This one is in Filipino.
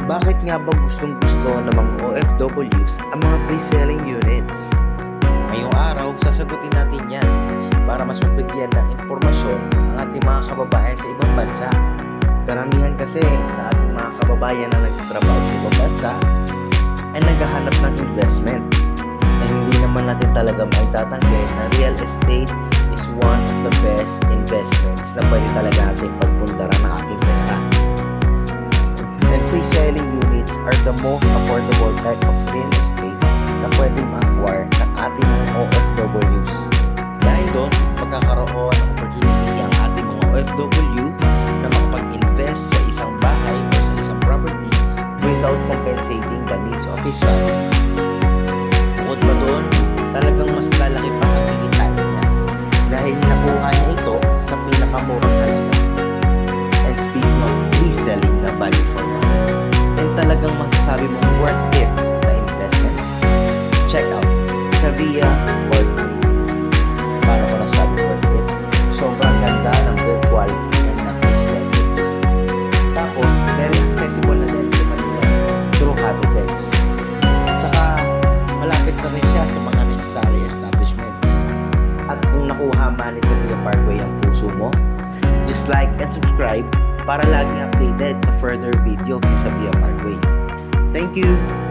Bakit nga ba gustong-gusto ng mga OFWs ang mga pre-selling units? Ngayong araw, sasagutin natin yan para mas mabigyan ng impormasyon ang ating mga kababayan sa ibang bansa. Karamihan kasi sa ating mga kababayan na nagtatrabaho sa ibang bansa ay naghahanap ng investment. Na hindi naman natin talaga maitatanggi na real estate is one of the best investments na pwede talaga natin pagpundaran ng ating pera. And pre-selling units are the most affordable type of real estate na pwedeng ma-acquire ng ating mga OFWs. Dahil doon, magkakaroon ng opportunity ang ating mga OFW na makapag-invest sa isang bahay o sa isang property without compensating the needs of his family. Bukod pa doon, talagang mas lalaki pa ang kikitain niya dahil nakuha niya ito sa pinakamurang halaga. And speaking of reselling na value for money, and talagang masasabi mong worth it na investment. Check out Sevilla Portway. Paano ko nasabi worth it? Sobrang ganda ng build quality and ng aesthetics. Tapos, very accessible na din sa Manila through Cavitex. At saka, malapit na rin siya sa mga necessary establishments. At kung nakuha man ni Sevilla Parkway ang puso mo, just like and subscribe para laging updated sa further video kay Sevilla Parkway. Thank you!